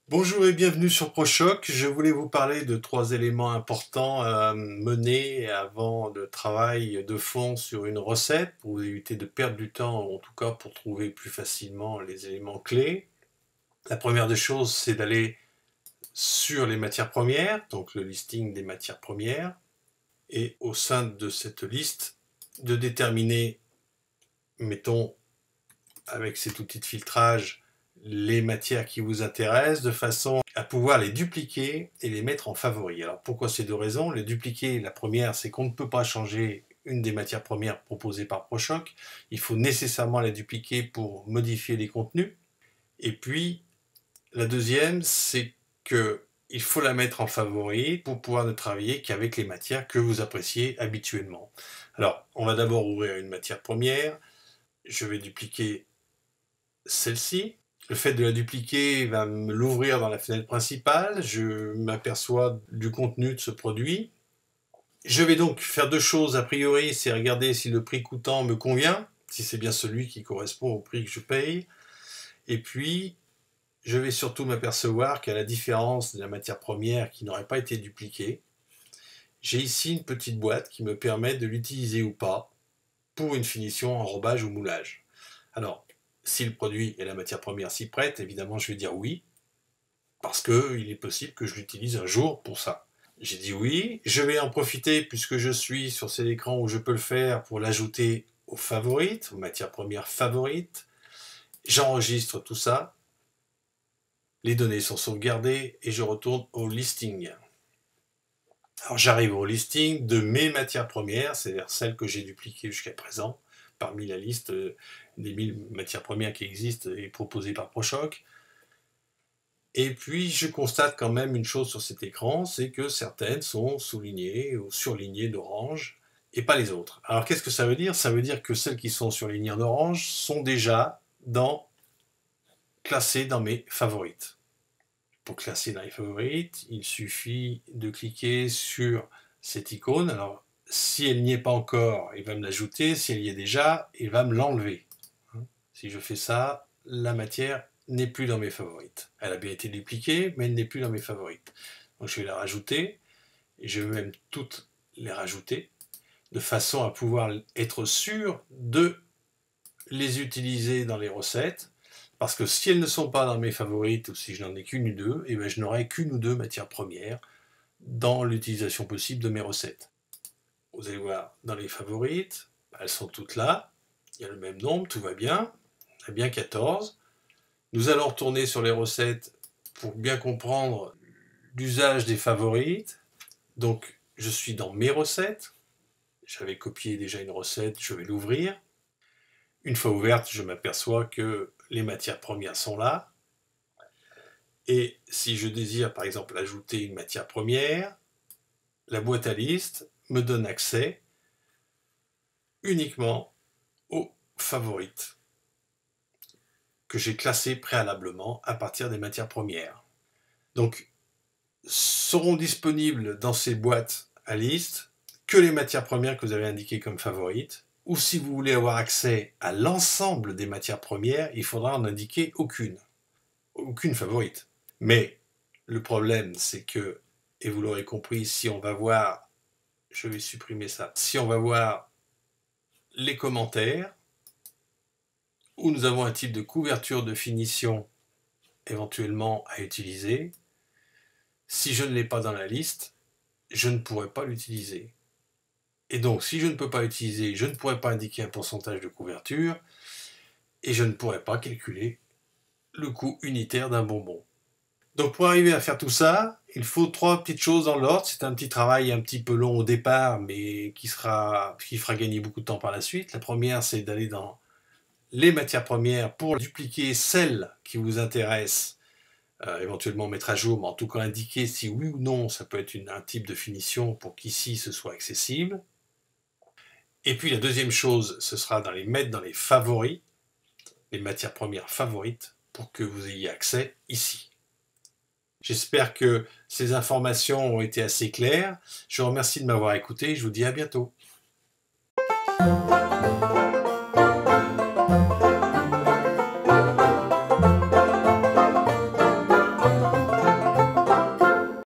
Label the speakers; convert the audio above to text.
Speaker 1: Bonjour et bienvenue sur ProChoc. Je voulais vous parler de 3 éléments importants à mener avant le travail de fond sur une recette pour vous éviter de perdre du temps, ou en tout cas pour trouver plus facilement les éléments clés. La première des choses, c'est d'aller sur les matières premières, donc le listing des matières premières, et au sein de cette liste, de déterminer, mettons, avec cet outil de filtrage, les matières qui vous intéressent de façon à pouvoir les dupliquer et les mettre en favoris. Alors pourquoi ces deux raisons? Les dupliquer, la première, c'est qu'on ne peut pas changer une des matières premières proposées par ProChoc. Il faut nécessairement la dupliquer pour modifier les contenus. Et puis, la deuxième, c'est qu'il faut la mettre en favori pour pouvoir ne travailler qu'avec les matières que vous appréciez habituellement. Alors, on va d'abord ouvrir une matière première. Je vais dupliquer celle-ci. Le fait de la dupliquer va me l'ouvrir dans la fenêtre principale. Je m'aperçois du contenu de ce produit. Je vais donc faire deux choses a priori, c'est regarder si le prix coûtant me convient, si c'est bien celui qui correspond au prix que je paye. Et puis, je vais surtout m'apercevoir qu'à la différence de la matière première qui n'aurait pas été dupliquée, j'ai ici une petite boîte qui me permet de l'utiliser ou pas pour une finition enrobage ou moulage. Alors, si le produit et la matière première s'y prêtent, évidemment je vais dire oui, parce qu'il est possible que je l'utilise un jour pour ça. J'ai dit oui, je vais en profiter puisque je suis sur cet écran où je peux le faire pour l'ajouter aux favorites, aux matières premières favorites. J'enregistre tout ça, les données sont sauvegardées et je retourne au listing. Alors j'arrive au listing de mes matières premières, c'est-à-dire celles que j'ai dupliquées jusqu'à présent, parmi la liste des 1000 matières premières qui existent et proposées par ProChoc. Et puis je constate quand même une chose sur cet écran, c'est que certaines sont soulignées ou surlignées d'orange et pas les autres. Alors qu'est-ce que ça veut dire? Ça veut dire que celles qui sont surlignées en orange sont déjà classées dans mes favorites. Pour classer dans les favorites, il suffit de cliquer sur cette icône. Alors si elle n'y est pas encore, il va me l'ajouter. Si elle y est déjà, il va me l'enlever. Si je fais ça, la matière n'est plus dans mes favorites. Elle a bien été dupliquée, mais elle n'est plus dans mes favorites. Donc je vais la rajouter, et je vais même toutes les rajouter, de façon à pouvoir être sûr de les utiliser dans les recettes, parce que si elles ne sont pas dans mes favorites, ou si je n'en ai qu'une ou deux, et bien je n'aurai qu'une ou deux matières premières dans l'utilisation possible de mes recettes. Vous allez voir, dans les favorites, elles sont toutes là, il y a le même nombre, tout va bien, il y en a bien 14. Nous allons retourner sur les recettes pour bien comprendre l'usage des favorites. Donc, je suis dans mes recettes. J'avais copié déjà une recette, je vais l'ouvrir. Une fois ouverte, je m'aperçois que les matières premières sont là. Et si je désire, par exemple, ajouter une matière première, la boîte à listes me donne accès uniquement aux favorites que j'ai classées préalablement à partir des matières premières. Donc, seront disponibles dans ces boîtes à liste que les matières premières que vous avez indiquées comme favorites, ou si vous voulez avoir accès à l'ensemble des matières premières, il faudra en indiquer aucune favorite. Mais le problème, c'est que, et vous l'aurez compris, si on va voir, je vais supprimer ça, si on va voir les commentaires, où nous avons un type de couverture de finition éventuellement à utiliser, si je ne l'ai pas dans la liste, je ne pourrai pas l'utiliser. Et donc, si je ne peux pas utiliser, je ne pourrai pas indiquer un pourcentage de couverture et je ne pourrai pas calculer le coût unitaire d'un bonbon. Donc, pour arriver à faire tout ça, il faut 3 petites choses dans l'ordre. C'est un petit travail un petit peu long au départ, mais qui fera gagner beaucoup de temps par la suite. La première, c'est d'aller dans les matières premières pour dupliquer celles qui vous intéressent, éventuellement mettre à jour, mais en tout cas indiquer si oui ou non ça peut être un type de finition pour qu'ici ce soit accessible. Et puis la deuxième chose, ce sera les mettre dans les favoris, les matières premières favorites, pour que vous ayez accès ici. J'espère que ces informations ont été assez claires. Je vous remercie de m'avoir écouté et je vous dis à bientôt.